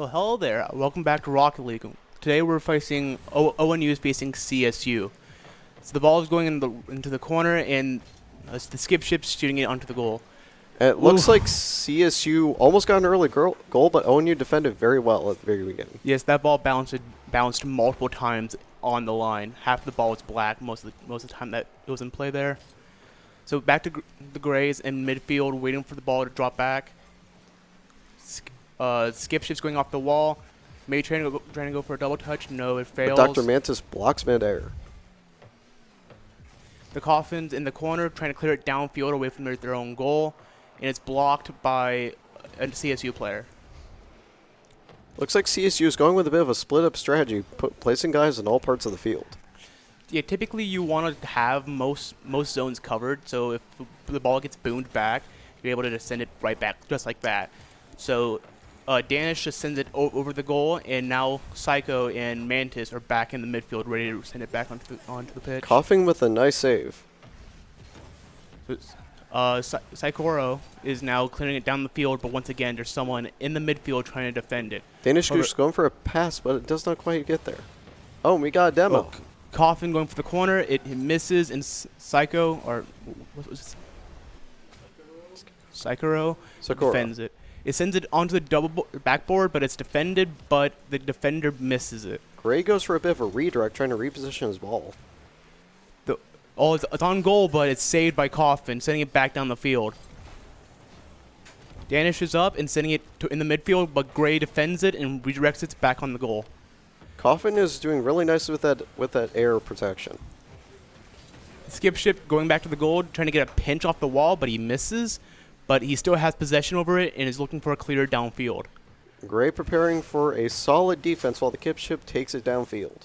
Well, hello there. Welcome back to Rocket League. Today we're facing ONU is facing CSU. So the ball is going into the corner, and the skip ship's shooting it onto the goal. It looks like CSU almost got an early goal, but ONU defended very well at the very beginning. Yes, that ball bounced multiple times on the line. Half the ball was black most of the time that it was in play there. So back to the Grays in midfield, waiting for the ball to drop back. Skip ship's going off the wall. Maybe trying to go for a double touch. No, it fails. But Dr. Mantis blocks mid-air. The Coffin's in the corner, trying to clear it downfield away from their own goal, and it's blocked by a CSU player. Looks like CSU is going with a bit of a split-up strategy, placing guys in all parts of the field. Yeah, typically you want to have most zones covered, so if the ball gets boomed back, you're able to just send it right back, just like that. So Danish just sends it over the goal, and now Psycho and Mantis are back in the midfield, ready to send it back onto the pitch. Coughing with a nice save. Psychoro is now clearing it down the field, but once again, there's someone in the midfield trying to defend it. Danish Goose going for a pass, but it does not quite get there. Oh, we got a demo. Oh, Coffin going for the corner. It misses, and Psycho, or what was it? Psychoro defends it. It sends it onto the double backboard, but it's defended, but the defender misses it. Gray goes for a bit of a redirect, trying to reposition his ball. It's on goal, but it's saved by Coffin, sending it back down the field. Danish is up and sending it in the midfield, but Gray defends it and redirects it back on the goal. Coffin is doing really nicely with that air protection. Skip ship going back to the goal, trying to get a pinch off the wall, but he misses. But he still has possession over it and is looking for a clear downfield. Gray preparing for a solid defense while the kip ship takes it downfield.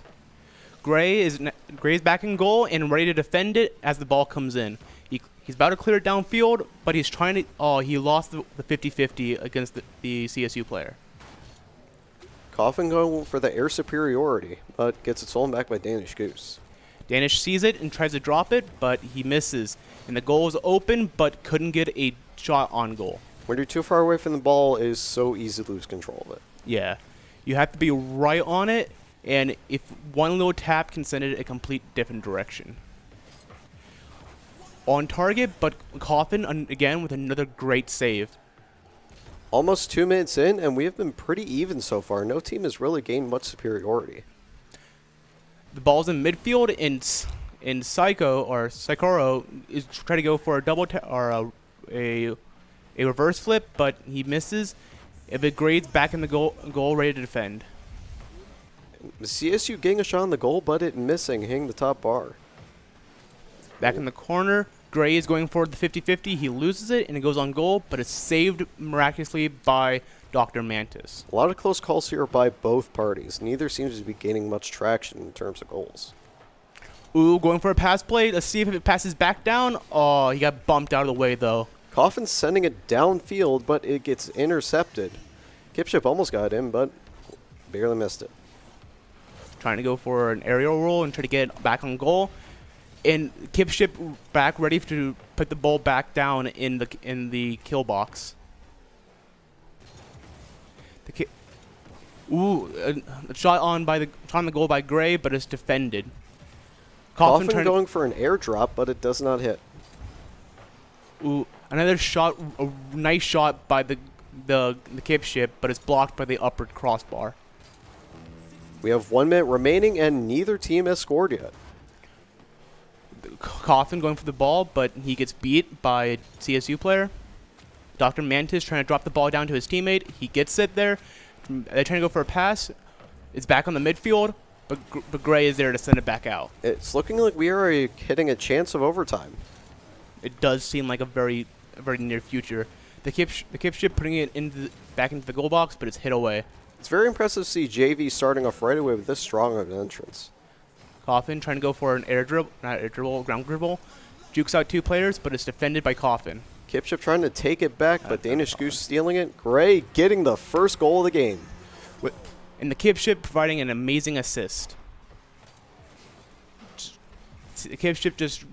Gray's back in goal and ready to defend it as the ball comes in. He's about to clear it downfield, but he's trying to. Oh, he lost the 50-50 against the CSU player. Coffin going for the air superiority, but gets it stolen back by Danish Goose. Danish sees it and tries to drop it, but he misses. And the goal is open, but couldn't get a shot on goal. When you're too far away from the ball, it is so easy to lose control of it. Yeah. You have to be right on it, and if one little tap can send it a complete different direction. On target, but Coffin, again, with another great save. Almost 2 minutes in, and we have been pretty even so far. No team has really gained much superiority. The ball's in midfield, and Psychoro is trying to go for a double or a reverse flip, but he misses. If it grades back in the goal ready to defend. CSU getting a shot on the goal, but it missing, hitting the top bar. Back in the corner, Gray is going for the 50-50. He loses it, and it goes on goal, but it's saved miraculously by Dr. Mantis. A lot of close calls here by both parties. Neither seems to be gaining much traction in terms of goals. Ooh, going for a pass play. Let's see if it passes back down. Oh, he got bumped out of the way, though. Coffin's sending it downfield, but it gets intercepted. Kipship almost got him, but barely missed it. Trying to go for an aerial roll and try to get it back on goal. And Kipship back ready to put the ball back down in the kill box. A shot on the goal by Gray, but it's defended. Coffin going for an airdrop, but it does not hit. Ooh, another shot, a nice shot by the kip ship, but it's blocked by the upper crossbar. We have 1 minute remaining, and neither team has scored yet. Coffin going for the ball, but he gets beat by a CSU player. Dr. Mantis trying to drop the ball down to his teammate. He gets it there. They're trying to go for a pass. It's back on the midfield, but Gray is there to send it back out. It's looking like we are hitting a chance of overtime. It does seem like a very near future. The kip ship putting it back into the goal box, but it's hit away. It's very impressive to see JV starting off right away with this strong of an entrance. Coffin trying to go for an ground dribble. Jukes out 2 players, but it's defended by Coffin. Kipship trying to take it back, but Danish Goose stealing it. Gray getting the first goal of the game. And the kip ship providing an amazing assist. The kip ship just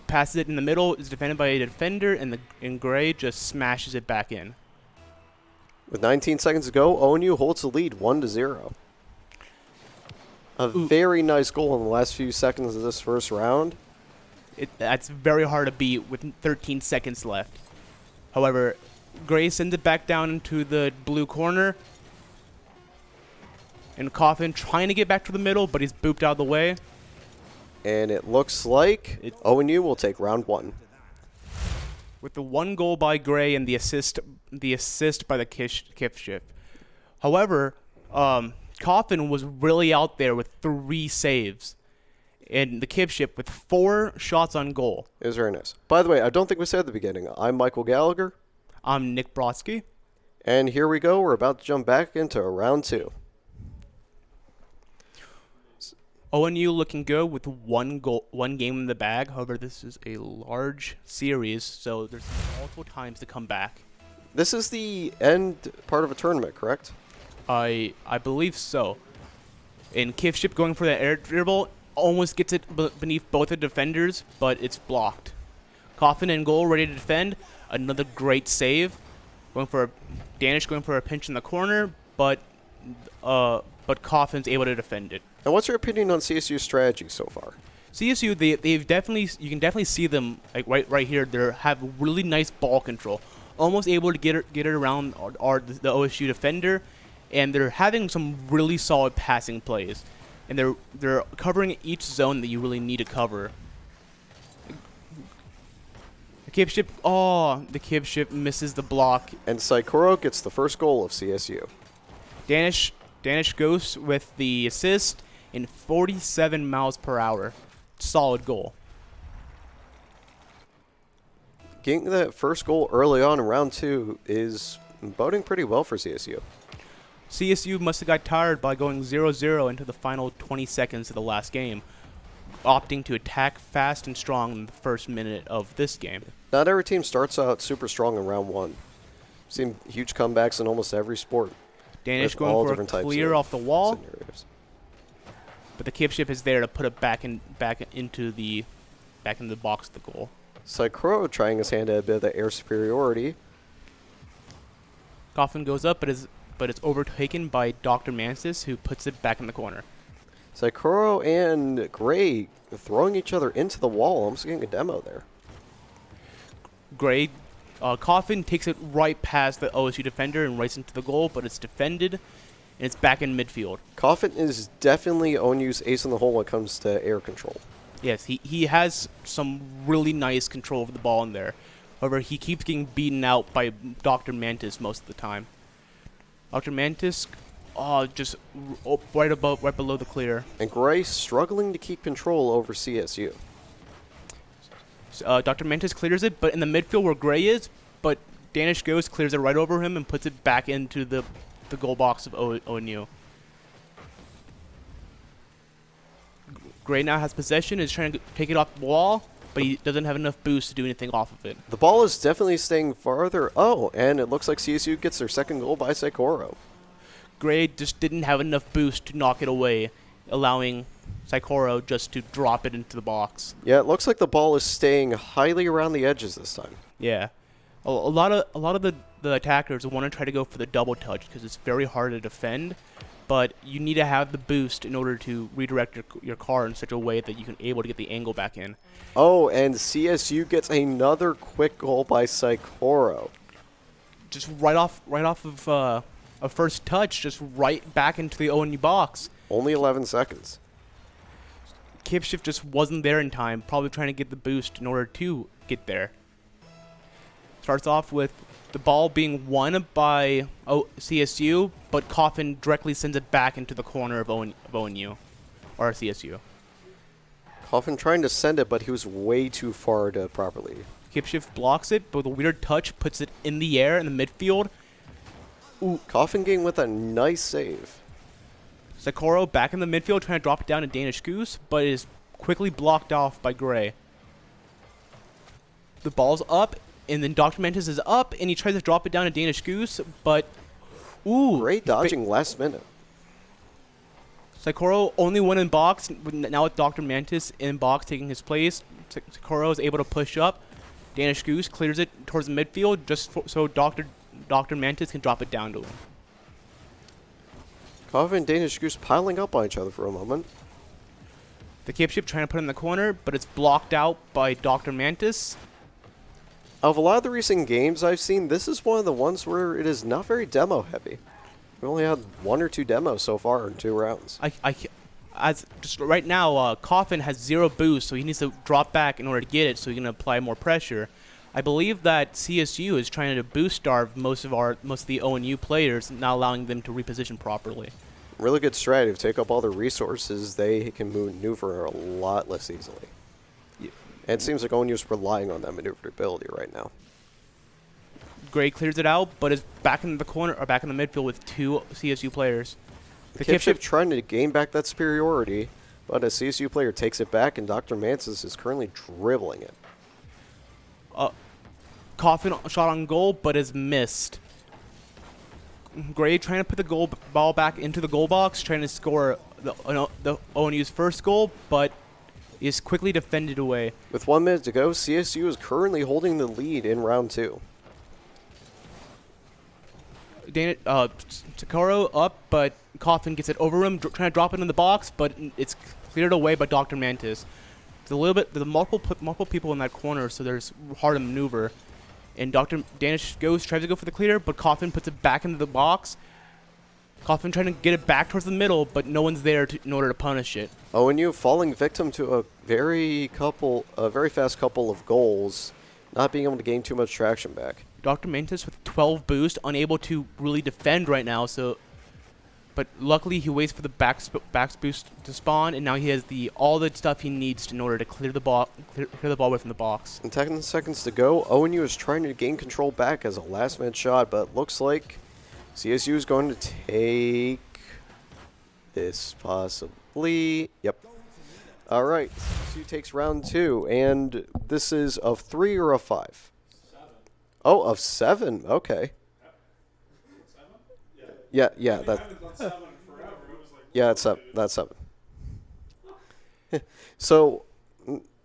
passes it in the middle, is defended by a defender, and Gray just smashes it back in. With 19 seconds to go, ONU holds the lead 1-0. A very nice goal in the last few seconds of this first round. That's very hard to beat with 13 seconds left. However, Gray sends it back down into the blue corner. And Coffin trying to get back to the middle, but he's booped out of the way. And it looks like ONU will take round 1. With the 1 goal by Gray and the assist by the Kipship. However, Coffin was really out there with 3 saves. And the Kipship with 4 shots on goal. It was very nice. By the way, I don't think we said at the beginning, I'm Michael Gallagher. I'm Nick Brodsky. And here we go. We're about to jump back into round 2. ONU looking good with 1 game in the bag. However, this is a large series, so there's multiple times to come back. This is the end part of a tournament, correct? I believe so. And Kipship going for that air dribble almost gets it beneath both the defenders, but it's blocked. Coffin in goal, ready to defend. Another great save. Danish going for a pinch in the corner, but Coffin's able to defend it. And what's your opinion on CSU's strategy so far? CSU, they've definitely, you can definitely see them like right here. They have really nice ball control, almost able to get it around the OSU defender, and they're having some really solid passing plays, and they're covering each zone that you really need to cover. The Kipship misses the block, and Saikoro gets the first goal of CSU. Danish goes with the assist in 47 miles per hour. Solid goal. Getting that first goal early on in round 2 is boding pretty well for CSU. CSU must have got tired by going 0-0 into the final 20 seconds of the last game, opting to attack fast and strong in the first minute of this game. Not every team starts out super strong in round 1. We've seen huge comebacks in almost every sport. Danish going for a clear off the wall, scenarios. But the Kipship is there to put it back into the box of the goal. Saikoro trying his hand at a bit of the air superiority. Coffin goes up, but it's overtaken by Dr. Mantis, who puts it back in the corner. Saikoro and Gray throwing each other into the wall. I'm just getting a demo there. Gray, Coffin takes it right past the OSU defender and right into the goal, but it's defended, and it's back in midfield. Coffin is definitely ONU's ace in the hole when it comes to air control. Yes, he has some really nice control over the ball in there. However, he keeps getting beaten out by Dr. Mantis most of the time. Dr. Mantis, just right below the clear. And Gray struggling to keep control over CSU. Dr. Mantis clears it, but in the midfield where Gray is, but Danish Ghost clears it right over him and puts it back into the goal box of ONU. Gray now has possession, is trying to take it off the wall, but he doesn't have enough boost to do anything off of it. The ball is definitely staying farther. Oh, and it looks like CSU gets their second goal by Saikoro. Gray just didn't have enough boost to knock it away, allowing Saikoro just to drop it into the box. Yeah, it looks like the ball is staying highly around the edges this time. Yeah. A lot of the attackers want to try to go for the double touch because it's very hard to defend, but you need to have the boost in order to redirect your car in such a way that you can able to get the angle back in. Oh, and CSU gets another quick goal by Saikoro. Just right off of a first touch, just right back into the ONU box. Only 11 seconds. Kipship just wasn't there in time, probably trying to get the boost in order to get there. Starts off with the ball being won by CSU, but Coffin directly sends it back into the corner of ONU, or CSU. Coffin trying to send it, but he was way too far to properly. Kipship blocks it, but with a weird touch, puts it in the air in the midfield. Ooh, Coffin getting with a nice save. Saikoro back in the midfield, trying to drop it down to Danish Goose, but is quickly blocked off by Gray. The ball's up, and then Dr. Mantis is up, and he tries to drop it down to Danish Goose, but ooh. Great dodging last minute. Saikoro only went in box, now with Dr. Mantis in box taking his place. Saikoro is able to push up. Danish Goose clears it towards the midfield, just so Dr. Dr. Mantis can drop it down to him. Coffin and Danish Goose piling up on each other for a moment. The cape ship trying to put it in the corner, but it's blocked out by Dr. Mantis. Of a lot of the recent games I've seen, this is one of the ones where it is not very demo heavy. We only had 1 or 2 demos so far in 2 rounds. As just right now, Coffin has 0 boost, so he needs to drop back in order to get it, so he can apply more pressure. I believe that CSU is trying to boost starve most of the ONU players, not allowing them to reposition properly. Really good strategy. Take up all their resources, they can maneuver a lot less easily. Yeah. And it seems like ONU is relying on that maneuverability right now. Gray clears it out, but is back in the corner or back in the midfield with 2 CSU players. The cape ship trying to gain back that superiority, but a CSU player takes it back, and Dr. Mantis is currently dribbling it. Coffin shot on goal, but is missed. Gray trying to put the ball back into the goal box, trying to score the ONU's first goal, but is quickly defended away. With 1 minute to go, CSU is currently holding the lead in round 2. Takaro up, but Coffin gets it over him, trying to drop it in the box, but it's cleared away by Dr. Mantis. There's a little bit, there's multiple people in that corner, so there's hard to maneuver. And Dr. Danish tries to go for the clear, but Coffin puts it back into the box. Coffin trying to get it back towards the middle, but no one's there in order to punish it. ONU falling victim to a very fast couple of goals, not being able to gain too much traction back. Dr. Mantis with 12 boost, unable to really defend right now, but luckily he waits for the back boost to spawn, and now he has all the stuff he needs in order to clear the ball away from the box. And 10 seconds to go, ONU is trying to gain control back as a last-minute shot, but looks like CSU is going to take this possibly. Yep. All right, CSU takes round 2, and this is of 3 or of 5? 7. Oh, of 7. Okay. Yeah, that. Yeah, that's 7. That's 7. So,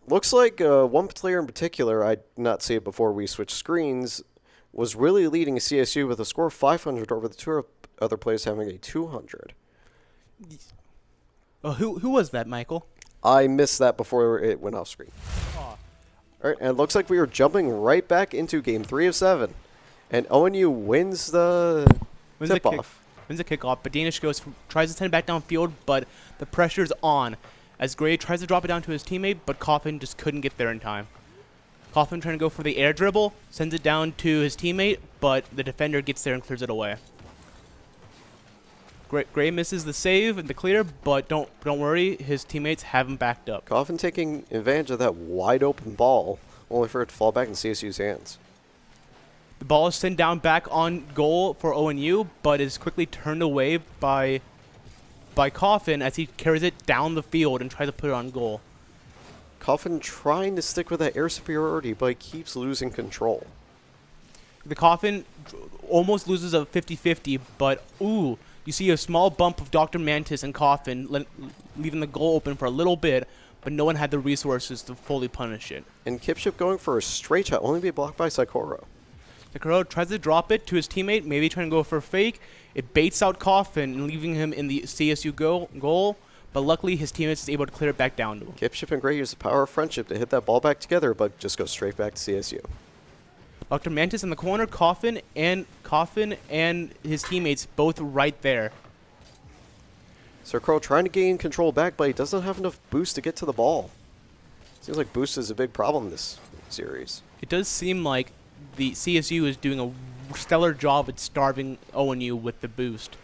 looks like one player in particular, I did not see it before we switched screens, was really leading CSU with a score of 500 over the 2 other players having a 200. Who was that, Michael? I missed that before it went off screen. Oh. All right, and it looks like we are jumping right back into game 3 of 7. And ONU wins the tip-off. Wins the kickoff, but Danish tries to send it back downfield, but the pressure's on. As Gray tries to drop it down to his teammate, but Coffin just couldn't get there in time. Coffin trying to go for the air dribble, sends it down to his teammate, but the defender gets there and clears it away. Gray misses the save and the clear, but don't worry, his teammates have him backed up. Coffin taking advantage of that wide open ball, only for it to fall back in CSU's hands. The ball is sent down back on goal for ONU, but is quickly turned away by Coffin as he carries it down the field and tries to put it on goal. Coffin trying to stick with that air superiority, but he keeps losing control. The Coffin almost loses a 50-50, but you see a small bump of Dr. Mantis and Coffin, leaving the goal open for a little bit, but no one had the resources to fully punish it. And Kipship going for a straight shot, only be blocked by Saikoro. Saikoro tries to drop it to his teammate, maybe trying to go for a fake. It baits out Coffin and leaving him in the CSU goal, but luckily his teammate is able to clear it back down to him. Kipship and Gray use the power of friendship to hit that ball back together, but just go straight back to CSU. Dr. Mantis in the corner, Coffin and his teammates both right there. Saikoro trying to gain control back, but he doesn't have enough boost to get to the ball. Seems like boost is a big problem this series. It does seem like the CSU is doing a stellar job at starving ONU with the boost.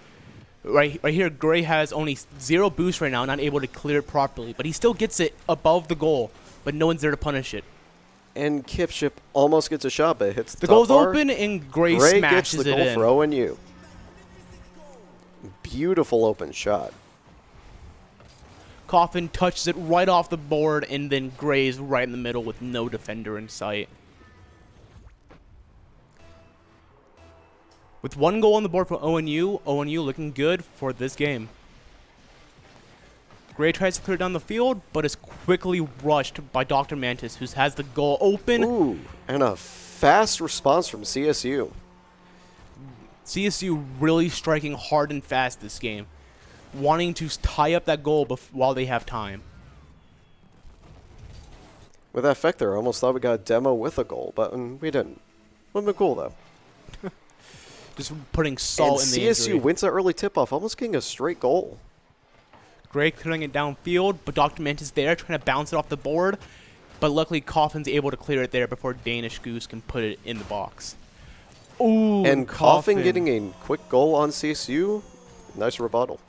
Right here, Gray has only 0 boost right now, not able to clear it properly, but he still gets it above the goal, but no one's there to punish it. And Kipship almost gets a shot, but it hits the top goal's bar. open, and Gray Gray smashes gets the it goal in. for ONU. Beautiful open shot. Coffin touches it right off the board, and then Gray's right in the middle with no defender in sight. With 1 goal on the board for ONU looking good for this game. Gray tries to clear down the field, but is quickly rushed by Dr. Mantis, who has the goal open. Ooh, and a fast response from CSU. CSU really striking hard and fast this game, wanting to tie up that goal while they have time. With that effect there, I almost thought we got a demo with a goal, but we didn't. Would've been cool, though. Just putting salt in the CSU injury. wins that early tip-off, almost getting a straight goal. Gray clearing it downfield, but Dr. Mantis there trying to bounce it off the board. But luckily, Coffin's able to clear it there before Danish Goose can put it in the box. Ooh, And Coffin getting a quick goal on CSU. Nice rebuttal.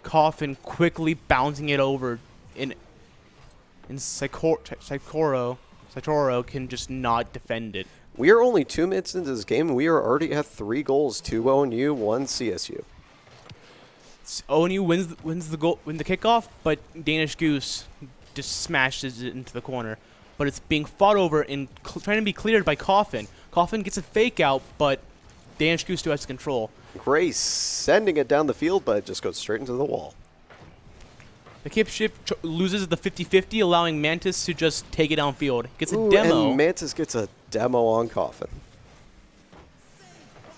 Coffin quickly bouncing it over in Saitoro can just not defend it. We are only 2 minutes into this game, and we are already at 3 goals. 2 ONU, 1 CSU. ONU wins the kickoff, but Danish Goose just smashes it into the corner. But it's being fought over and trying to be cleared by Coffin. Coffin gets a fake out, but Danish Goose still has control. Gray sending it down the field, but it just goes straight into the wall. The kip shift loses the 50-50, allowing Mantis to just take it downfield. Gets a Ooh, demo. And Mantis gets a demo on Coffin.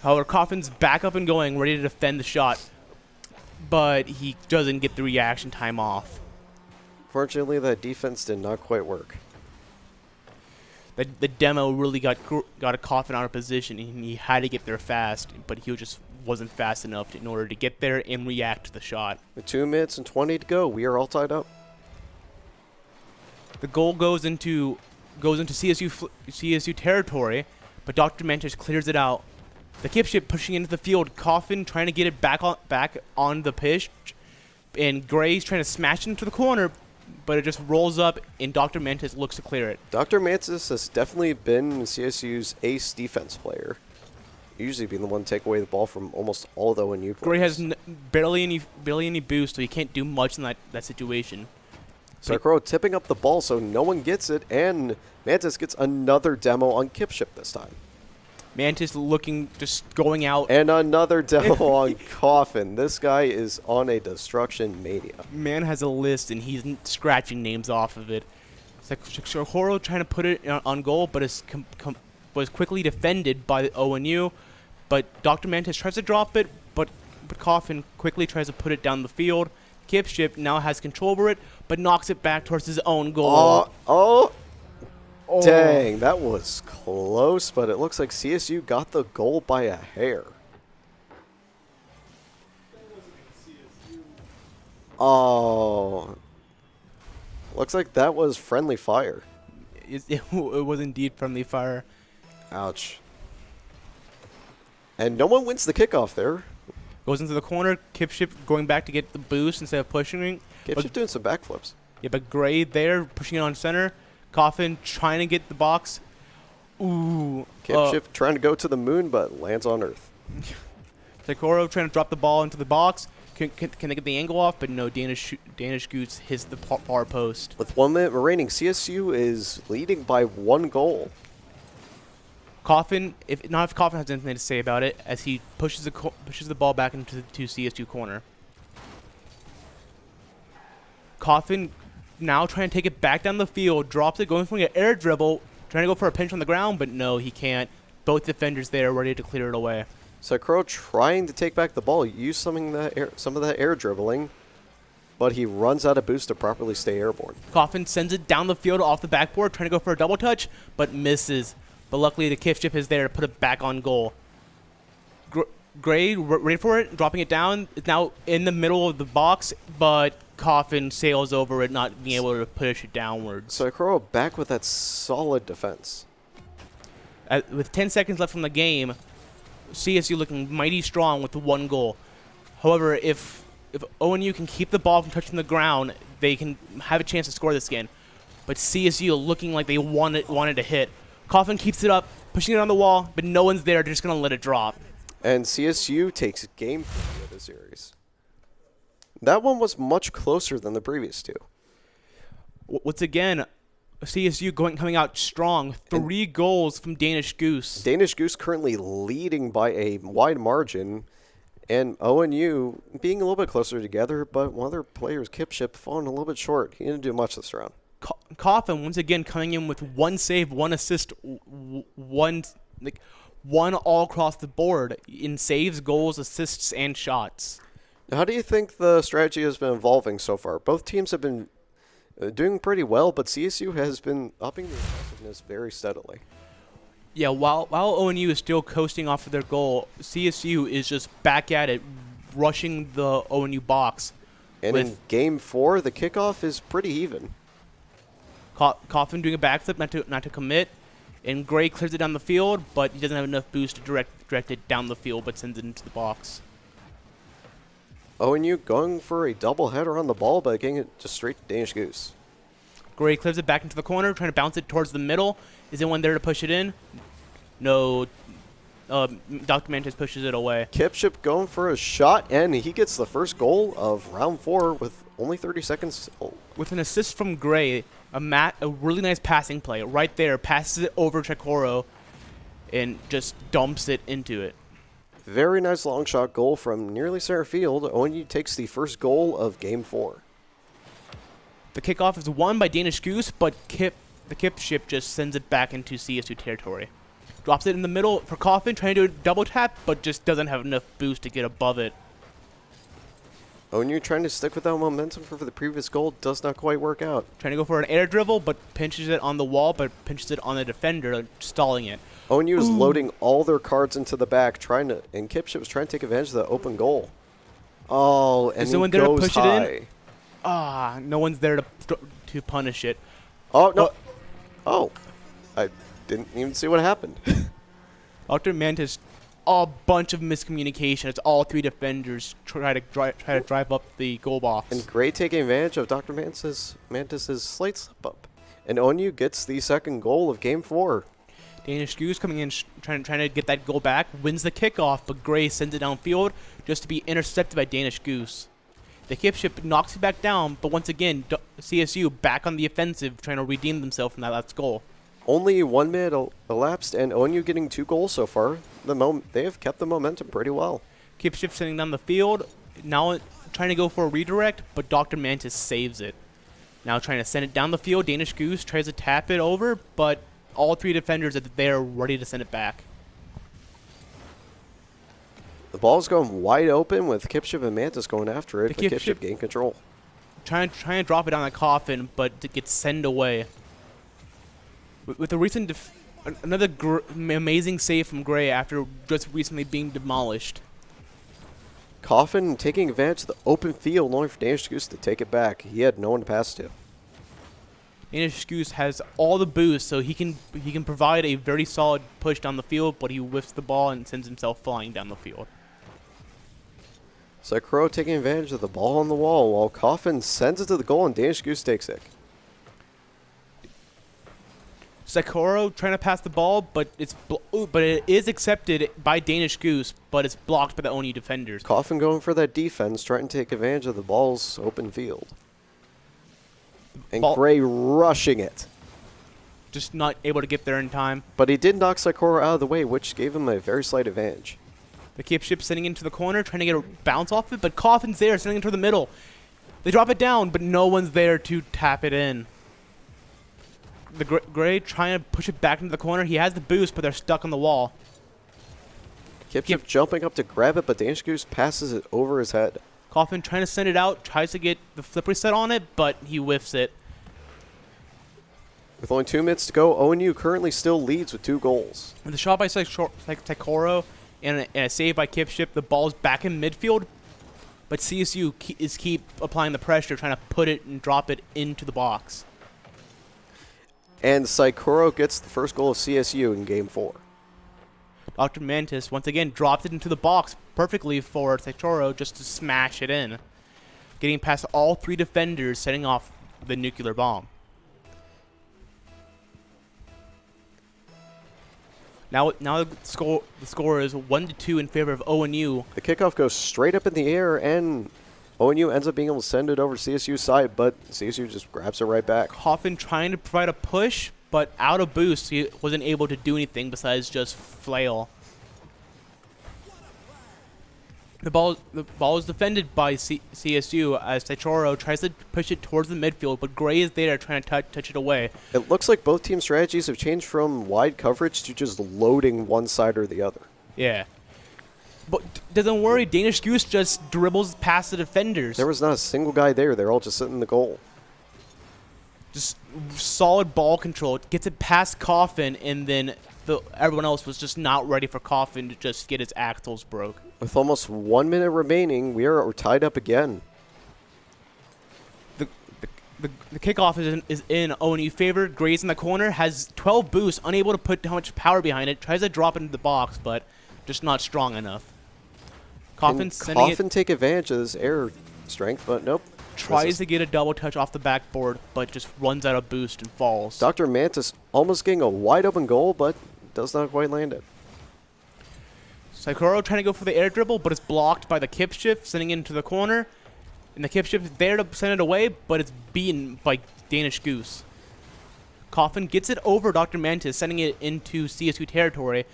However, Coffin's back up and going, ready to defend the shot. But he doesn't get the reaction time off. Fortunately, that defense did not quite work. The demo really got a Coffin out of position, and he had to get there fast, but he just wasn't fast enough in order to get there and react to the shot. With 2 minutes and 20 to go, we are all tied up. The goal goes into CSU territory, but Dr. Mantis clears it out. The kip ship pushing into the field, Coffin trying to get it back on the pitch, and Gray's trying to smash it into the corner, but it just rolls up, and Dr. Mantis looks to clear it. Dr. Mantis has definitely been CSU's ace defense player. Usually being the one to take away the ball from almost all the ONU players. Gray has barely any boost, so he can't do much in that situation. Sakura tipping up the ball so no one gets it, and Mantis gets another demo on kip ship this time. Mantis just going out. And another demo on Coffin. This guy is on a destruction mania. Man has a list, and he's scratching names off of it. Sakura trying to put it on goal, but was quickly defended by the ONU. But Dr. Mantis tries to drop it, but Coffin quickly tries to put it down the field. Kipship now has control over it, but knocks it back towards his own goal. Oh. Dang, that was close, but it looks like CSU got the goal by a hair. Oh. Looks like that was friendly fire. It was indeed friendly fire. Ouch. And no one wins the kickoff there. Goes into the corner. Kipship going back to get the boost instead of pushing. Kipship doing some backflips. Yeah, but Gray there pushing it on center. Coffin trying to get the box. Ooh. Kipship trying to go to the moon, but lands on Earth. Sakura trying to drop the ball into the box. Can they get the angle off? But no, Danish Goose hits the far post. With 1 minute remaining, CSU is leading by 1 goal. Coffin, if Coffin has anything to say about it, as he pushes the ball back into the CSU corner. Coffin now trying to take it back down the field, drops it, going for an air dribble, trying to go for a pinch on the ground, but no, he can't. Both defenders there ready to clear it away. Sakura trying to take back the ball, use some of that air dribbling, but he runs out of boost to properly stay airborne. Coffin sends it down the field off the backboard, trying to go for a double touch, but misses. But luckily, the Kipship is there to put it back on goal. Gray, ready for it, dropping it down. It's now in the middle of the box, but Coffin sails over it, not being able to push it downwards. Sakura back with that solid defense. With 10 seconds left from the game, CSU looking mighty strong with the 1 goal. However, if ONU can keep the ball from touching the ground, they can have a chance to score this game. But CSU looking like they wanted to hit. Coffin keeps it up, pushing it on the wall, but no one's there. They're just going to let it drop. And CSU takes game 3 of the series. That one was much closer than the previous 2. Once again, CSU coming out strong. 3 goals from Danish Goose. Danish Goose currently leading by a wide margin, and ONU being a little bit closer together, but one of their players, Kipship, falling a little bit short. He didn't do much this round. Coffin once again coming in with 1 save, 1 assist, one won all across the board in saves, goals, assists, and shots. Now, how do you think the strategy has been evolving so far? Both teams have been doing pretty well, but CSU has been upping the aggressiveness very steadily. Yeah, while ONU is still coasting off of their goal, CSU is just back at it, rushing the ONU box. And in Game 4, the kickoff is pretty even. Coffin doing a backflip, not to commit, and Gray clears it down the field, but he doesn't have enough boost to direct it down the field, but sends it into the box. ONU going for a double header on the ball, but getting it just straight to Danish Goose. Gray clears it back into the corner, trying to bounce it towards the middle. Is anyone there to push it in? No. Dr. Mantis pushes it away. Kipship going for a shot, and he gets the first goal of round 4 with only 30 seconds. With an assist from Gray, a really nice passing play right there, passes it over Chikoro, and just dumps it into it. Very nice long shot goal from nearly center field. ONU takes the first goal of Game 4. The kickoff is won by Danish Goose, but the Kip ship just sends it back into CSU territory. Drops it in the middle for Coffin, trying to do a double tap, but just doesn't have enough boost to get above it. ONU trying to stick with that momentum for the previous goal, does not quite work out. Trying to go for an air dribble, but pinches it on the wall, but pinches it on the defender, stalling it. ONU is loading all their cards into the back, and Kipship was trying to take advantage of the open goal. Oh, and he there goes to push high. It in? Ah, no one's there to punish it. Oh, no. Oh, I didn't even see what happened. Dr. Mantis, a bunch of miscommunication as all three defenders try to drive up the goal box. And Gray taking advantage of Dr. Mantis's slight slip up. And ONU gets the second goal of Game 4. Danish Goose coming in, trying to get that goal back, wins the kickoff, but Gray sends it downfield just to be intercepted by Danish Goose. The Kip ship knocks it back down, but once again, CSU back on the offensive, trying to redeem themselves from that last goal. Only 1 minute elapsed, and ONU getting 2 goals so far. They have kept the momentum pretty well. Kip ship sending down the field, now trying to go for a redirect, but Dr. Mantis saves it. Now trying to send it down the field, Danish Goose tries to tap it over, but all three defenders are there ready to send it back. The ball's going wide open with Kipship and Mantis going after it, but Kipship gained control. Trying to drop it on the Coffin, but it gets sent away. With a recent another amazing save from Gray after just recently being demolished. Coffin taking advantage of the open field, only for Danish Goose to take it back. He had no one to pass to. Danish Goose has all the boost, so he can provide a very solid push down the field, but he whiffs the ball and sends himself flying down the field. Sakuro taking advantage of the ball on the wall while Coffin sends it to the goal and Danish Goose takes it. Sakura trying to pass the ball, but it is accepted by Danish Goose, but it's blocked by the ONU defenders. Coffin going for that defense, trying to take advantage of the ball's open field. And Gray rushing it. Just not able to get there in time. But he did knock Sakura out of the way, which gave him a very slight advantage. The Kip ship sending into the corner, trying to get a bounce off it, but Coffin's there, sending into the middle. They drop it down, but no one's there to tap it in. The Gray trying to push it back into the corner. He has the boost, but they're stuck on the wall. Kipship jumping up to grab it, but Danish Goose passes it over his head. Coffin trying to send it out, tries to get the flip reset on it, but he whiffs it. With only 2 minutes to go, ONU currently still leads with 2 goals. With a shot by Takoro and a save by Kipship, the ball's back in midfield, but CSU keep applying the pressure, trying to put it and drop it into the box. And Saikoro gets the first goal of CSU in Game 4. Dr. Mantis once again dropped it into the box perfectly for Saikoro just to smash it in, getting past all three defenders, setting off the nuclear bomb. Now the score is 1-2 in favor of ONU. The kickoff goes straight up in the air, and ONU ends up being able to send it over to CSU's side, but CSU just grabs it right back. Coffin trying to provide a push, but out of boost, he wasn't able to do anything besides just flail. The ball is defended by CSU as Taichoro tries to push it towards the midfield, but Gray is there trying to touch it away. It looks like both team strategies have changed from wide coverage to just loading one side or the other. Yeah. But doesn't worry, Danish Goose just dribbles past the defenders. There was not a single guy there. They're all just sitting in the goal. Just solid ball control. Gets it past Coffin, and then everyone else was just not ready for Coffin to just get his axles broke. With almost 1 minute remaining, we're tied up again. The kickoff is in ONU favor. Gray's in the corner, has 12 boosts, unable to put how much power behind it. Tries to drop it into the box, but just not strong enough. Can Coffin take advantage of his air strength, but nope. Tries to get a double touch off the backboard, but just runs out of boost and falls. Dr. Mantis almost getting a wide open goal, but does not quite land it. Saikoro trying to go for the air dribble, but it's blocked by the kip shift, sending it into the corner. And the kip shift is there to send it away, but it's beaten by Danish Goose. Coffin gets it over Dr. Mantis, sending it into CSU territory,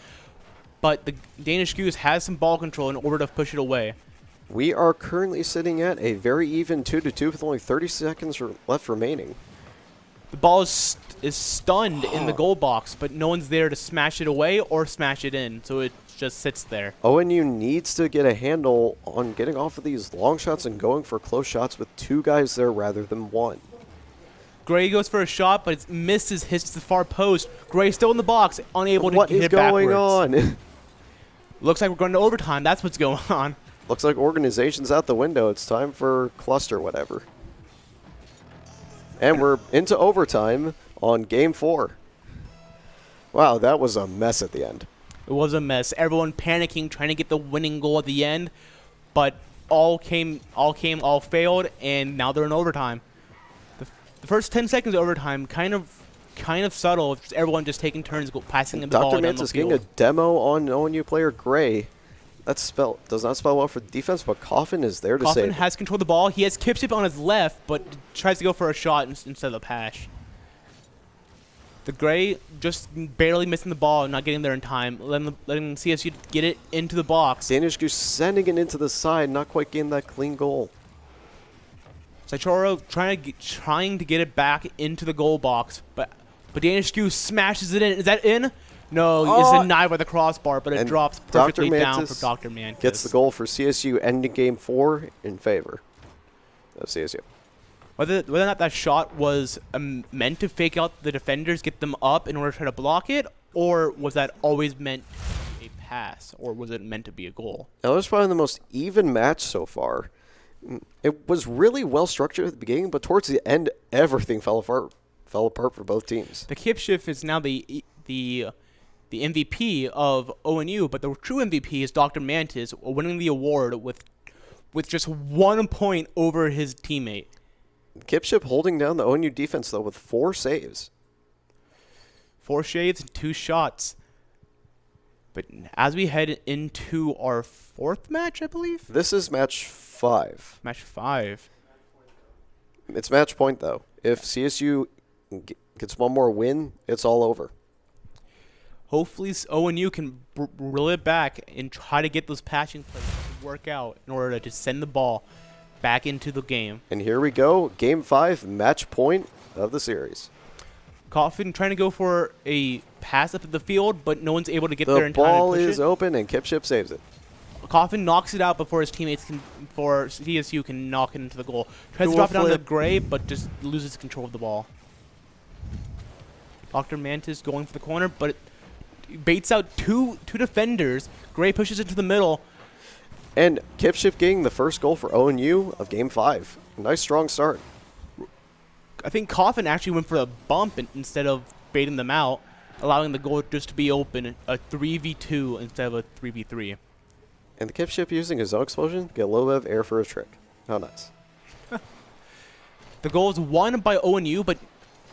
but the Danish Goose has some ball control in order to push it away. We are currently sitting at a very even 2-2 with only 30 seconds left remaining. The ball is stunned in the goal box, but no one's there to smash it away or smash it in, so it just sits there. ONU needs to get a handle on getting off of these long shots and going for close shots with two guys there rather than one. Gray goes for a shot, but it misses, hits the far post. Gray still in the box, unable to hit it backwards. What is going on? Looks like we're going to overtime. That's what's going on. Looks like organization's out the window. It's time for cluster whatever. And we're into overtime on Game 4. Wow, that was a mess at the end. It was a mess. Everyone panicking, trying to get the winning goal at the end, but all failed, and now they're in overtime. The first 10 seconds of overtime, kind of subtle. Just everyone just taking turns passing the ball down the field. Dr. Mintz is getting a demo on ONU player Gray. That does not spell well for the defense, but Coffin is there to save. Coffin has control of the ball. He has Kipship on his left, but tries to go for a shot instead of a pass. The Gray just barely missing the ball, not getting there in time, letting CSU get it into the box. Danish Goose sending it into the side, not quite getting that clean goal. Saichoro trying to get it back into the goal box, but Danish Goose smashes it in. Is that in? No, it's denied by the crossbar, but it drops perfectly down for Dr. Mantis. Gets the goal for CSU, ending Game 4 in favor of CSU. Whether or not that shot was meant to fake out the defenders, get them up in order to try to block it, or was that always meant to be a pass, or was it meant to be a goal? That was probably the most even match so far. It was really well structured at the beginning, but towards the end, everything fell apart for both teams. The Kipshift is now the MVP of ONU, but the true MVP is Dr. Mantis, winning the award with just 1 point over his teammate. Kipship holding down the ONU defense, though, with 4 saves. 4 shades and 2 shots. But as we head into our 4th match, I believe? This is match 5. Match 5. It's match point, though. If CSU gets one more win, it's all over. Hopefully ONU can reel it back and try to get those passing plays to work out in order to just send the ball back into the game. And here we go. Game 5, match point of the series. Coffin trying to go for a pass up at the field, but no one's able to get there in time. The ball is open, and Kipship saves it. Coffin knocks it out before his teammates before CSU can knock it into the goal. Tries to drop it down to Gray, but just loses control of the ball. Dr. Mantis going for the corner, but it baits out two defenders. Gray pushes it to the middle. And Kipship getting the first goal for ONU of Game 5. Nice, strong start. I think Coffin actually went for a bump instead of baiting them out, allowing the goal just to be open, a 3v2 instead of a 3v3. And the Kipship using his own explosion, get a little bit of air for a trick. How nice. The goal is won by ONU, but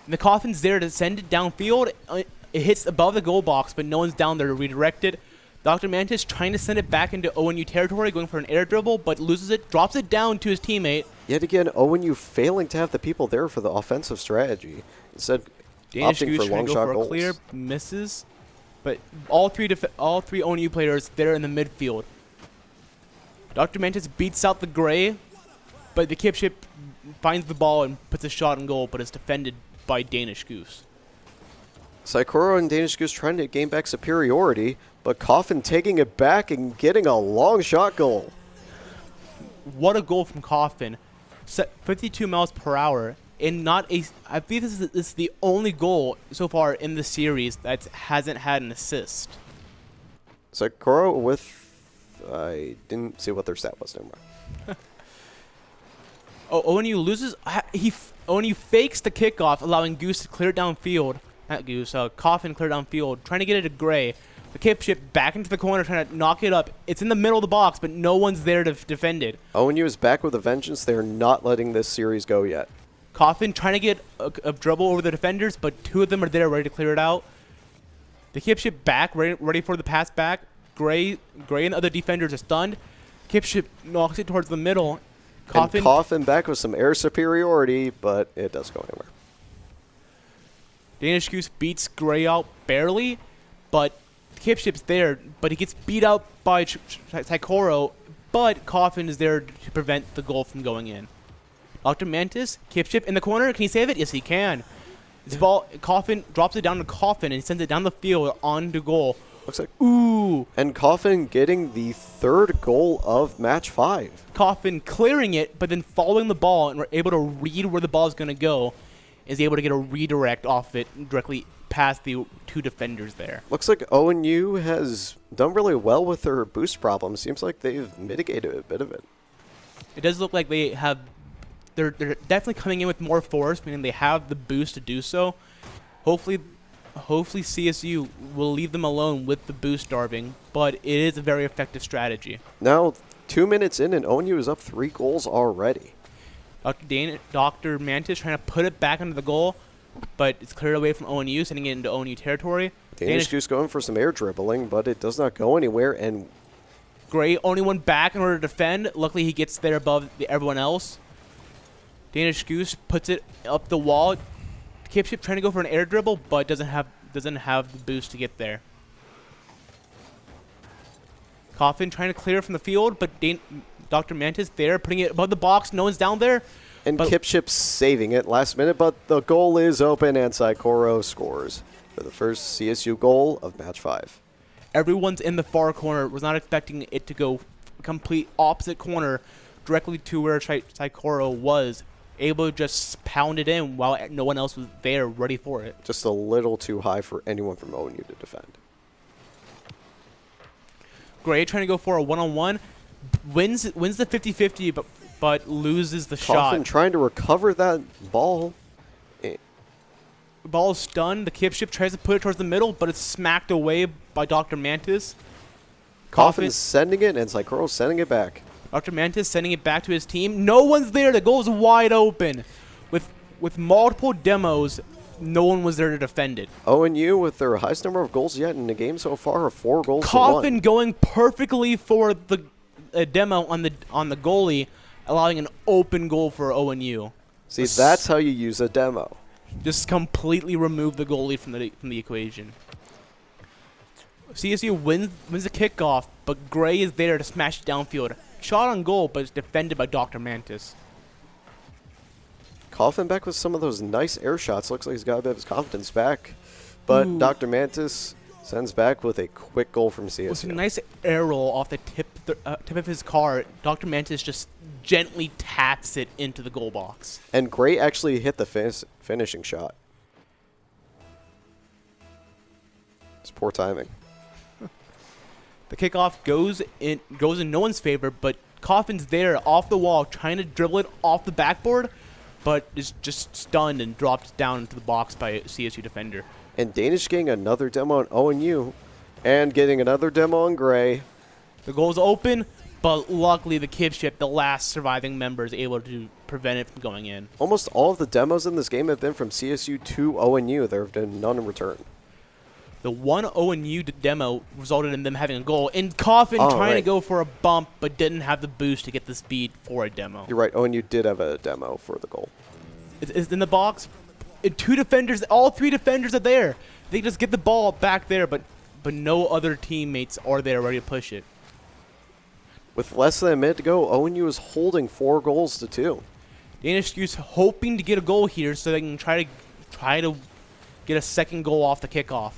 the Coffin's there to send it downfield. It hits above the goal box, but no one's down there to redirect it. Dr. Mantis trying to send it back into ONU territory, going for an air dribble, but loses it, drops it down to his teammate. Yet again, ONU failing to have the people there for the offensive strategy. Instead, opting for long shot goals. Clear, misses, but all three ONU players there in the midfield. Dr. Mantis beats out the Gray, but the Kip Ship finds the ball and puts a shot on goal, but it's defended by Danish Goose. Saikoro and Danish Goose trying to gain back superiority, but Coffin taking it back and getting a long shot goal. What a goal from Coffin. 52 miles per hour. And not a, I believe this is the only goal so far in the series that hasn't had an assist. Saikoro with, I didn't see what their stat was. Never mind. ONU loses. ONU fakes the kickoff, allowing Goose to clear downfield. Not Goose. Coffin clear downfield, trying to get it to Gray. The Kip Ship back into the corner, trying to knock it up. It's in the middle of the box, but no one's there to defend it. ONU is back with a vengeance. They're not letting this series go yet. Coffin trying to get a dribble over the defenders, but two of them are there ready to clear it out. The Kip Ship back, ready for the pass back. Gray and the other defenders are stunned. Kip Ship knocks it towards the middle. Coffin back with some air superiority, but it doesn't go anywhere. Danish Goose beats Gray out barely, but Kip Ship's there, but he gets beat out by Saikoro, but Coffin is there to prevent the goal from going in. Dr. Mantis, Kip Ship in the corner. Can he save it? Yes, he can. This ball, Coffin drops it down to Coffin, and he sends it down the field onto goal. Looks like ooh. And Coffin getting the third goal of match 5. Coffin clearing it, but then following the ball, and we're able to read where the ball is going to go, is able to get a redirect off it directly past the two defenders there. Looks like ONU has done really well with their boost problem. Seems like they've mitigated a bit of it. It does look like they have. They're definitely coming in with more force, meaning they have the boost to do so. Hopefully CSU will leave them alone with the boost starving, but it is a very effective strategy. Now, 2 minutes in, and ONU is up 3 goals already. Dr. Mantis trying to put it back into the goal, but it's cleared away from ONU, sending it into ONU territory. Danish Goose going for some air dribbling, but it does not go anywhere, and Gray only one back in order to defend. Luckily, he gets there above everyone else. Danish Goose puts it up the wall. Kip Ship trying to go for an air dribble, but doesn't have the boost to get there. Coffin trying to clear from the field, but Dr. Mantis there, putting it above the box. No one's down there. And Kip Ship's saving it last minute, but the goal is open, and Saikoro scores for the first CSU goal of match 5. Everyone's in the far corner. Was not expecting it to go complete opposite corner directly to where Saikoro was. Able to just pound it in while no one else was there ready for it. Just a little too high for anyone from ONU to defend. Gray trying to go for a one-on-one. Wins the 50-50, but loses the shot. Coffin trying to recover that ball. The ball is stunned. The Kip Ship tries to put it towards the middle, but it's smacked away by Dr. Mantis. Coffin's sending it, and Saikoro's sending it back. Dr. Mantis sending it back to his team. No one's there. The goal is wide open. With multiple demos, no one was there to defend it. ONU with their highest number of goals yet in the game so far are 4 goals Coffin to 1. going perfectly for the demo on the goalie, allowing an open goal for ONU. See, that's how you use a demo. Just completely remove the goalie from the equation. CSU wins the kickoff, but Gray is there to smash it downfield. Shot on goal, but it's defended by Dr. Mantis. Coffin back with some of those nice air shots. Looks like he's got a bit of his confidence back. But Ooh. Dr. Mantis sends back with a quick goal from CSU. With a nice air roll off the tip of his car, Dr. Mantis just gently taps it into the goal box. And Gray actually hit the finishing shot. It's poor timing. The kickoff goes in no one's favor, but Coffin's there off the wall trying to dribble it off the backboard, but is just stunned and dropped down into the box by a CSU defender. And Danish getting another demo on ONU and getting another demo on Gray. The goal's open, but luckily the Kip Ship, the last surviving member, is able to prevent it from going in. Almost all of the demos in this game have been from CSU to ONU. There have been none in return. The one ONU demo resulted in them having a goal, and Coffin trying to go for a bump, but didn't have the boost to get the speed for a demo. You're right, ONU did have a demo for the goal. It's in the box. Two defenders, all 3 defenders are there. They just get the ball back there, but no other teammates are there ready to push it. With less than a minute to go, ONU is holding 4 goals to 2. Danish Goose hoping to get a goal here so they can try to get a second goal off the kickoff.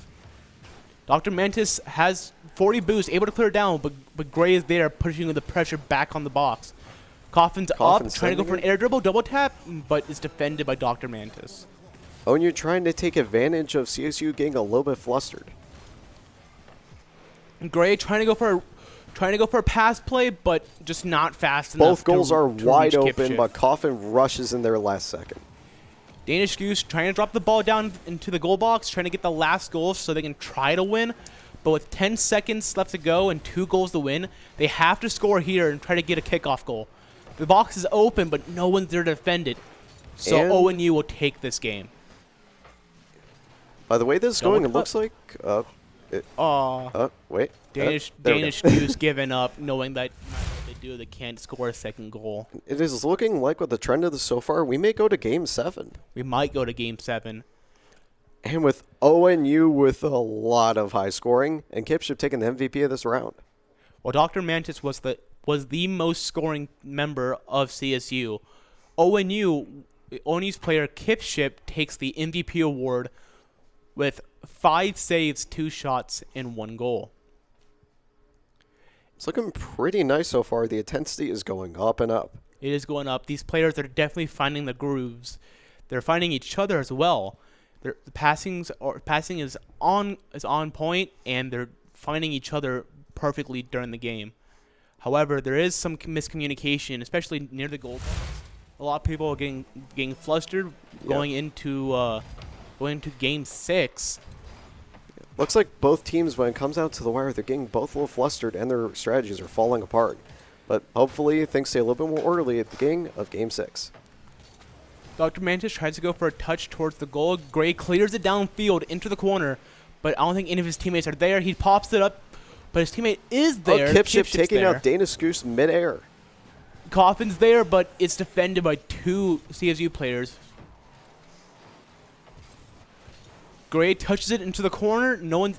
Dr. Mantis has 40 boost, able to clear it down, but Gray is there, pushing the pressure back on the box. Coffin's up, trying to go for an air dribble, double tap, but is defended by Dr. Mantis. ONU trying to take advantage of CSU getting a little bit flustered. Gray trying to go for a pass play, but just not fast enough. Both goals are to wide reach open, Kipchip. but Coffin rushes in there last second. Danish Goose trying to drop the ball down into the goal box, trying to get the last goal so they can try to win. But with 10 seconds left to go and 2 goals to win, they have to score here and try to get a kickoff goal. The box is open, but no one's there to defend it. So And ONU will take this game. by the way this is going, it looks like... wait. Danish There we go. Goose giving up, knowing that no matter what they do, they can't score a second goal. It is looking like with the trend of this so far, we may go to Game 7. We might go to Game 7. And with ONU with a lot of high scoring, and Kipchip taking the MVP of this round. Well, Dr. Mantis was the most scoring member of CSU. ONU's player Kipchip takes the MVP award with 5 saves, 2 shots, and 1 goal. It's looking pretty nice so far. The intensity is going up and up. It is going up. These players are definitely finding the grooves. They're finding each other as well. The passing is on point, and they're finding each other perfectly during the game. However, there is some miscommunication, especially near the goal. A lot of people are getting flustered going into Game 6. Looks like both teams, when it comes out to the wire, they're getting both a little flustered and their strategies are falling apart. But hopefully things stay a little bit more orderly at the beginning of Game 6. Dr. Mantis tries to go for a touch towards the goal. Gray clears it downfield into the corner, but I don't think any of his teammates are there. He pops it up, but his teammate is there. Kipchip taking there. out Danish Goose midair. Coffin's there, but it's defended by 2 CSU players. Gray touches it into the corner. No one's...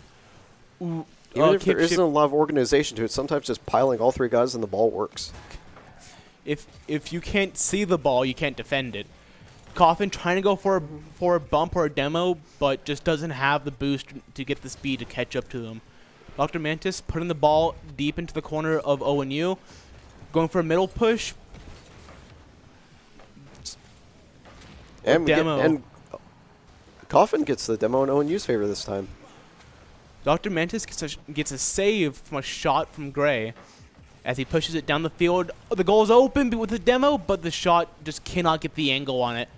Even if there isn't a lot of organization to it, sometimes just piling all 3 guys and the ball works. If you can't see the ball, you can't defend it. Coffin trying to go for a bump or a demo, but just doesn't have the boost to get the speed to catch up to them. Dr. Mantis putting the ball deep into the corner of ONU, going for a middle push. And Coffin gets the demo in ONU's favor this time. Dr. Mantis gets a save from a shot from Gray as he pushes it down the field. The goal is open with the demo, but the shot just cannot get the angle on it.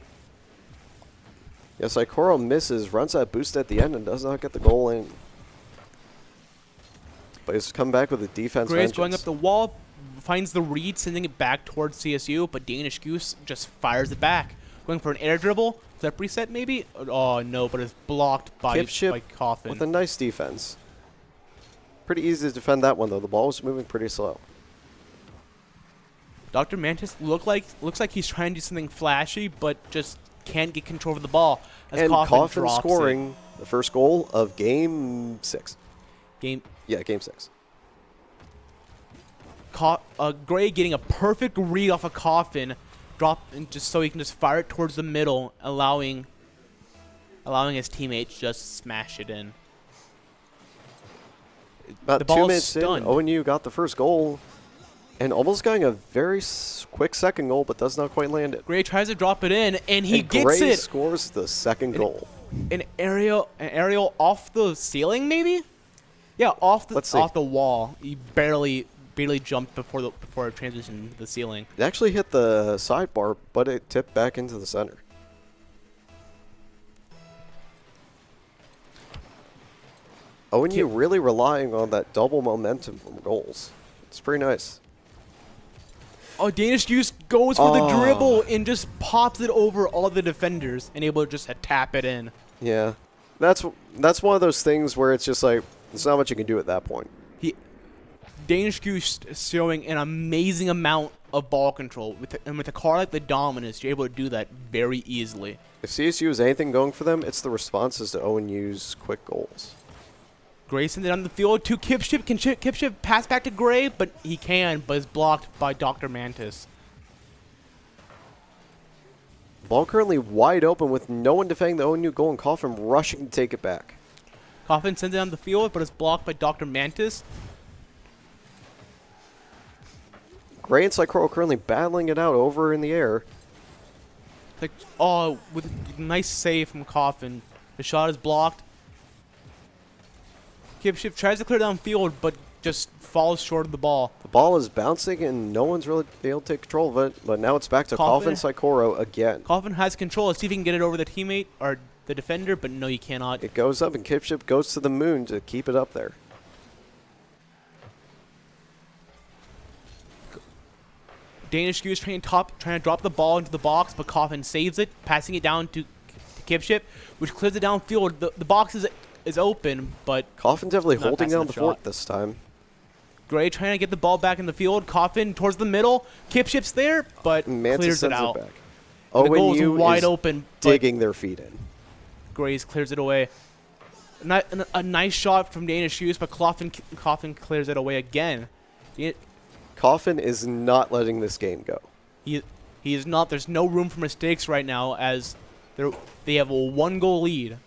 Yes, Ikoro misses, runs that boost at the end, and does not get the goal in. But he's come back with a defense Gray's vengeance. going up the wall, finds the read, sending it back towards CSU, but Danish Goose just fires it back. Going for an air dribble. Is that reset maybe? Oh, no, but it's blocked by Coffin. With a nice defense. Pretty easy to defend that one, though. The ball was moving pretty slow. Dr. Mantis looks like he's trying to do something flashy, but just can't get control of the ball. As And Coffin drops scoring the first goal of Game 6. Game 6. Gray getting a perfect read off a Coffin, just so he can just fire it towards the middle, allowing his teammates just smash it in. About The 2 ball's minutes in, stunned. ONU got the first goal, and almost getting a very quick second goal, but does not quite land it. Gray tries to drop it in, and he And gets Gray it. scores the second goal. An aerial off the ceiling, maybe? Yeah, off the wall. He barely jumped before it transitioned into the ceiling. It actually hit the sidebar, but it tipped back into the center. ONU really relying on that double momentum from goals. It's pretty nice. Oh, Danish Goose goes for the dribble and just pops it over all the defenders and able to just tap it in. Yeah, that's one of those things where it's just like there's not much you can do at that point. Danish Goose showing an amazing amount of ball control. And with a car like the Dominus, you're able to do that very easily. If CSU has anything going for them, it's the responses to ONU's quick goals. Gray sends it on the field to Kipship. Can Kipship pass back to Gray? But he can, but is blocked by Dr. Mantis. Ball currently wide open with no one defending the ONU goal and Coffin rushing to take it back. Coffin sends it on the field, but is blocked by Dr. Mantis. Gray and Psychoro currently battling it out over in the air. Like, oh, with a nice save from Coffin. The shot is blocked. Kipship tries to clear downfield, but just falls short of the ball. The ball is bouncing and no one's really able to take control of it, but now it's back to Coffin Psychoro again. Coffin has control. Let's see if he can get it over the teammate or the defender, but no, you cannot. It goes up and Kipship goes to the moon to keep it up there. Danish Goose trying to drop the ball into the box, but Coffin saves it, passing it down to Kipship, which clears it downfield. The box is open, but Coffin definitely holding down the fort this time. Gray trying to get the ball back in the field. Coffin towards the middle. Kipship's there, but Mantis clears it out. Back. The goal is ONU wide is open, digging their feet in. Grays clears it away. A nice shot from Danish Goose, but Coffin clears it away again. Coffin is not letting this game go. He is not. There's no room for mistakes right now as they have a 1-goal lead.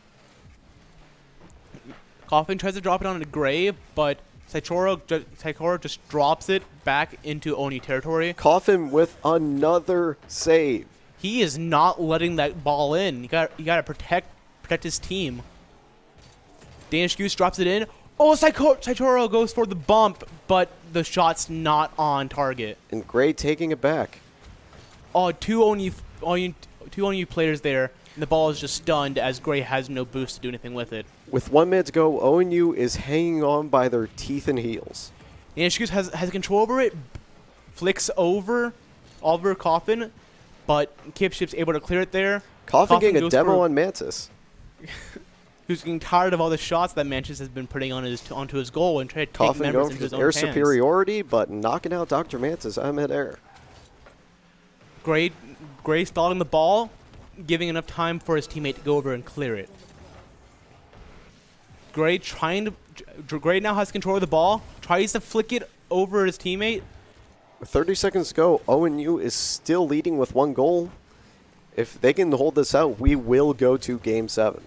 Coffin tries to drop it onto Gray, but Saikoro just drops it back into Oni territory. Coffin with another save. He is not letting that ball in. You got to protect his team. Danish Goose drops it in. Oh, Saitoro goes for the bump, but the shot's not on target. And Gray taking it back. Oh, two ONU players there, and the ball is just stunned as Gray has no boost to do anything with it. With 1 minute to go, ONU is hanging on by their teeth and heels. Danish Goose has control over it, flicks over Coffin, but Kipship's able to clear it there. Coffin getting a demo on Mantis. Who's getting tired of all the shots that Mantis has been putting on onto his goal and trying to take members into his own air hands. superiority, but knocking out Dr. Mantis out of midair. Gray stalling the ball, giving enough time for his teammate to go over and clear it. Gray now has control of the ball, tries to flick it over his teammate. With 30 seconds to go, ONU is still leading with 1 goal. If they can hold this out, we will go to Game 7.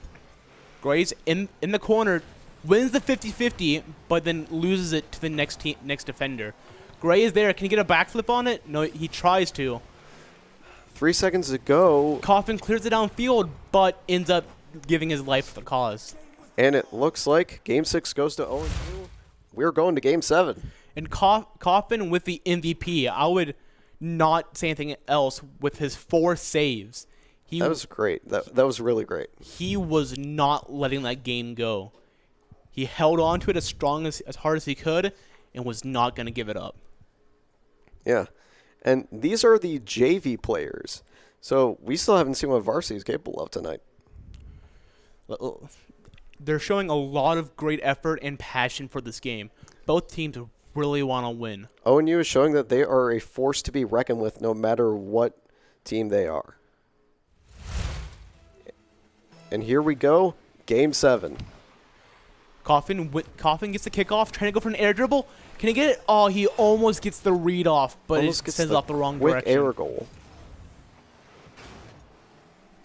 Gray's in the corner, wins the 50-50, but then loses it to the next defender. Gray is there. Can he get a backflip on it? No, he tries to. 3 seconds to go. Coffin clears it downfield, but ends up giving his life for the cause. And it looks like Game 6 goes to ONU. We're going to Game 7. And Coffin with the MVP. I would not say anything else with his 4 saves. That was great. That was really great. He was not letting that game go. He held on to it as hard as he could and was not going to give it up. Yeah. And these are the JV players. So we still haven't seen what varsity is capable of tonight. They're showing a lot of great effort and passion for this game. Both teams really want to win. ONU is showing that they are a force to be reckoned with no matter what team they are. And here we go, Game 7. Coffin gets the kickoff, trying to go for an air dribble. Can he get it? Oh, he almost gets the read off, but it sends it off the wrong direction. Quick air goal.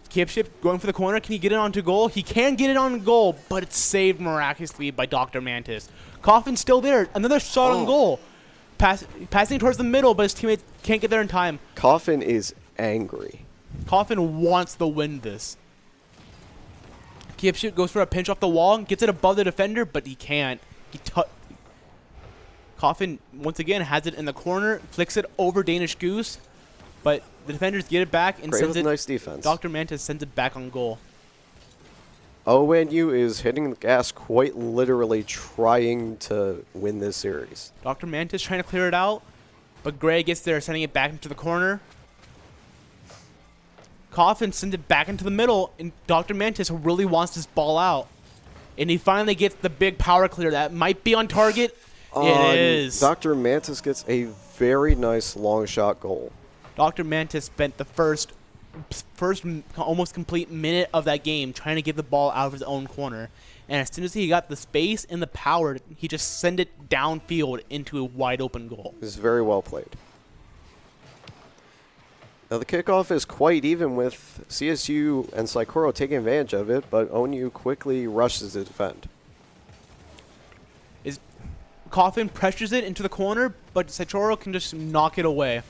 Kipship going for the corner. Can he get it onto goal? He can get it on goal, but it's saved miraculously by Dr. Mantis. Coffin's still there. Another shot on goal. Passing towards the middle, but his teammate can't get there in time. Coffin is angry. Coffin wants to win this. Kipship goes for a pinch off the wall, gets it above the defender, but he can't. Coffin, once again, has it in the corner, flicks it over Danish Goose, but the defenders get it back and sends it. Nice defense. Dr. Mantis sends it back on goal. ONU is hitting the gas quite literally trying to win this series. Dr. Mantis trying to clear it out, but Gray gets there, sending it back into the corner. Coffin sends it back into the middle, and Dr. Mantis really wants this ball out. And he finally gets the big power clear that might be on target. It is. Dr. Mantis gets a very nice long shot goal. Dr. Mantis spent the first almost complete minute of that game trying to get the ball out of his own corner. And as soon as he got the space and the power, he just sent it downfield into a wide open goal. This is very well played. Now the kickoff is quite even with CSU and Saikoro taking advantage of it, but ONU quickly rushes to defend. Coffin pressures it into the corner, but Saikoro can just knock it away.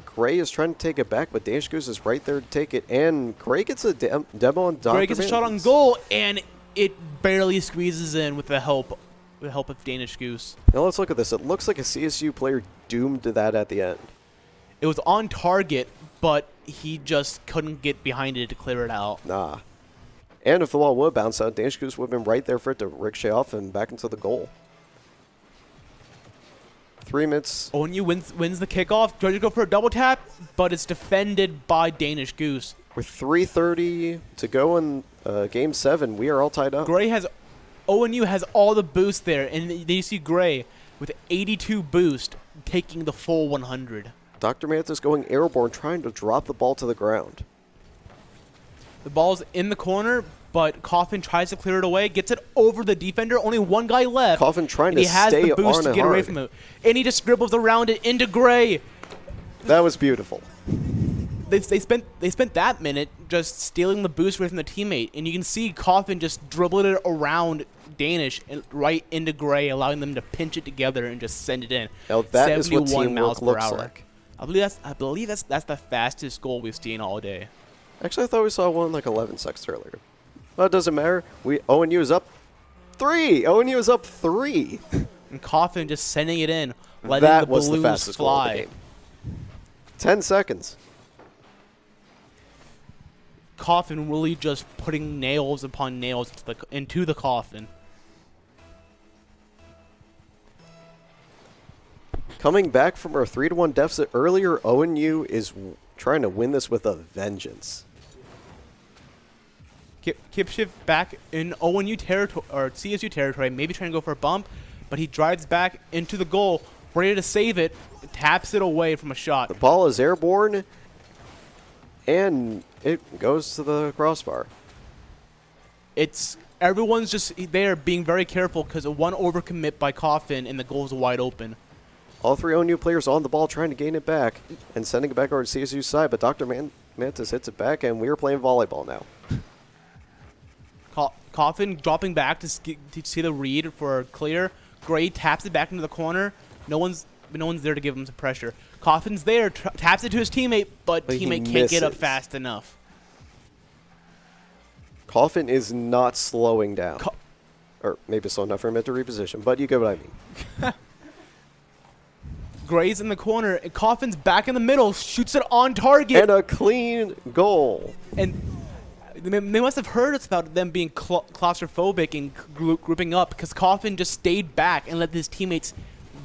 Gray is trying to take it back, but Danish Goose is right there to take it, and Gray gets a demo on Dr. Gray gets a shot on goal, and it barely squeezes in with the help of Danish Goose. Now let's look at this. It looks like a CSU player doomed to that at the end. It was on target, but he just couldn't get behind it to clear it out. Nah. And if the ball would bounce out, Danish Goose would have been right there for it to ricochet off and back into the goal. 3 minutes. ONU wins the kickoff. Tries to go for a double tap, but it's defended by Danish Goose. With 3:30 to go in Game 7, we are all tied up. ONU has all the boost there, and then you see Gray with 82 boost taking the full 100. Dr. Mantis going airborne, trying to drop the ball to the ground. The ball's in the corner, but Coffin tries to clear it away, gets it over the defender. Only one guy left. Coffin trying and to he has stay the boost on to it get away hard. from it, and he just scribbles around it into Gray. That was beautiful. They spent that minute just stealing the boost away from the teammate, and you can see Coffin just dribbling it around Danish and right into Gray, allowing them to pinch it together and just send it in. Now that is what 71 miles teamwork per looks hour. like. I believe that's the fastest goal we've seen all day. Actually, I thought we saw one like 11 seconds earlier. Well, it doesn't matter. ONU is up 3. ONU is up 3. And Coffin just sending it in, letting That the was the balloons fastest goal of the fly. game. 10 seconds. Coffin really just putting nails upon nails into the coffin. Coming back from our 3-1 deficit earlier, ONU is trying to win this with a vengeance. Kipshift back in ONU territory or CSU territory, maybe trying to go for a bump, but he drives back into the goal, ready to save it, taps it away from a shot. The ball is airborne, and it goes to the crossbar. Everyone's just there being very careful because of one overcommit by Coffin, and the goal's wide open. All 3 ONU players on the ball trying to gain it back and sending it back over to CSU's side, but Dr. Mantis hits it back, and we are playing volleyball now. Coffin dropping back to see the read for clear. Gray taps it back into the corner. No one's there to give him some pressure. Coffin's there, taps it to his teammate, but teammate can't get up fast enough. Coffin is not slowing down. Or maybe slow enough for him to reposition, but you get what I mean. Gray's in the corner, and Coffin's back in the middle, shoots it on target. And a clean goal. And they must have heard it's about them being claustrophobic and grouping up, because Coffin just stayed back and let his teammates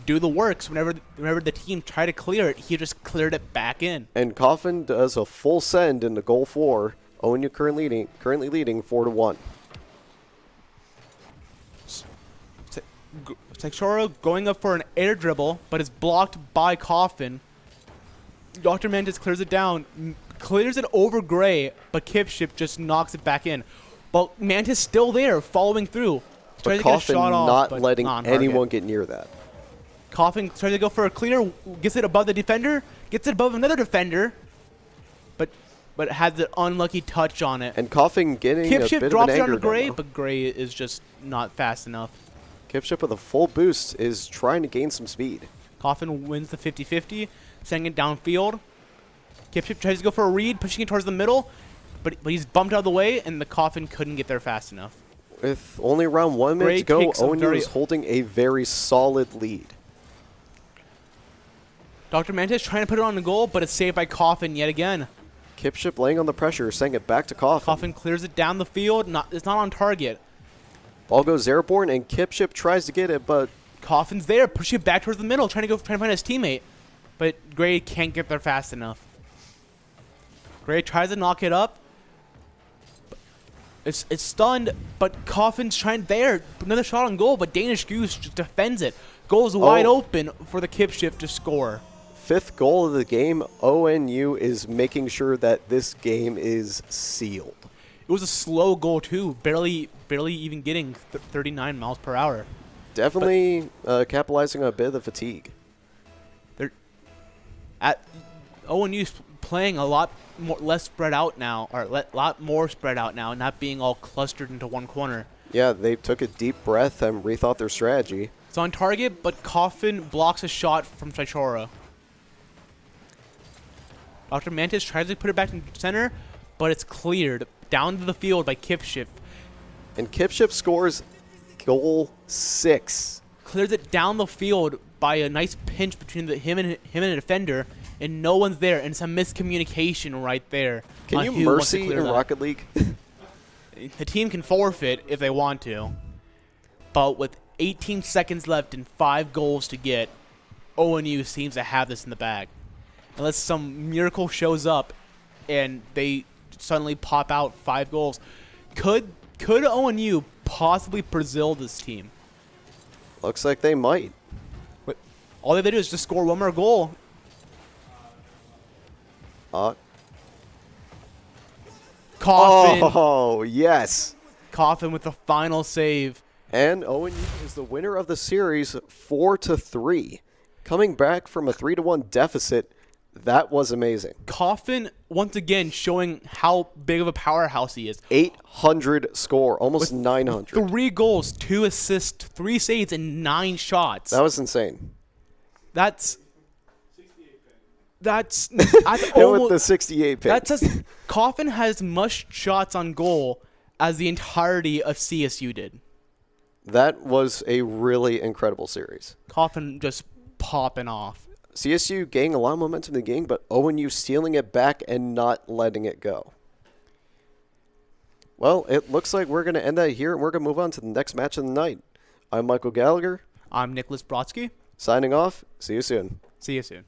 do the works. Whenever the team tried to clear it, he just cleared it back in. And Coffin does a full send into goal 4. ONU currently leading 4-1. Saikoro going up for an air dribble, but is blocked by Coffin. Dr. Mantis clears it down, clears it over Gray, but Kipship just knocks it back in. But Mantis still there, following through. But To Coffin get a shot off, not but letting not on target. anyone get near that. Coffin tries to go for a clear, gets it above the defender, gets it above another defender, but has an unlucky touch on it. And Coffin getting a bit Kipship of an drops it anger onto Gray, demo. but Gray is just not fast enough. Kipship with a full boost is trying to gain some speed. Coffin wins the 50-50, sending it downfield. Kipship tries to go for a read, pushing it towards the middle, but he's bumped out of the way, and the Coffin couldn't get there fast enough. With only around 1 minute Gray to go, takes a ONU is holding a very solid lead. Dr. Mantis trying to put it on the goal, but it's saved by Coffin yet again. Kipship laying on the pressure, sending it back to Coffin. Coffin clears it down the field. It's not on target. Ball goes airborne, and Kipship tries to get it, but Coffin's there, pushing it back towards the middle, trying to find his teammate. But Gray can't get there fast enough. Gray tries to knock it up. It's stunned, but Coffin's trying there. Another shot on goal, but Danish Goose just defends it. Goal's wide open for the Kipship to score. 5th goal of the game. ONU is making sure that this game is sealed. It was a slow goal too, barely barely even getting 39 miles per hour. Definitely capitalizing on a bit of the fatigue. They're at ONU's playing a lot less spread out now, or a lot more spread out now, not being all clustered into one corner. Yeah, they took a deep breath and rethought their strategy. It's on target, but Coffin blocks a shot from Chichora. Dr. Mantis tries to put it back in center, but it's cleared down to the field by Kipship. And Kipship scores goal 6. Clears it down the field by a nice pinch between him and a defender, and no one's there, and it's a miscommunication right there. Can you mercy in Rocket League? The team can forfeit if they want to, but with 18 seconds left and 5 goals to get, ONU seems to have this in the bag. Unless some miracle shows up and they suddenly pop out 5 goals. Could ONU possibly Brazil this team? Looks like they might. But all they have to do is just score one more goal. Coffin. Oh, yes. Coffin with the final save. And ONU is the winner of the series 4-3. Coming back from a 3-1 deficit, that was amazing. Coffin, once again, showing how big of a powerhouse he is. 800 score, almost 900. 3 goals, 2 assists, 3 saves, and 9 shots. That was insane. That's Hit with the 68 pick. That says Coffin has as much shots on goal as the entirety of CSU did. That was a really incredible series. Coffin just popping off. CSU gaining a lot of momentum in the game, but ONU stealing it back and not letting it go. Well, it looks like we're going to end that here, and we're going to move on to the next match of the night. I'm Michael Gallagher. I'm Nicholas Brodsky. Signing off. See you soon. See you soon.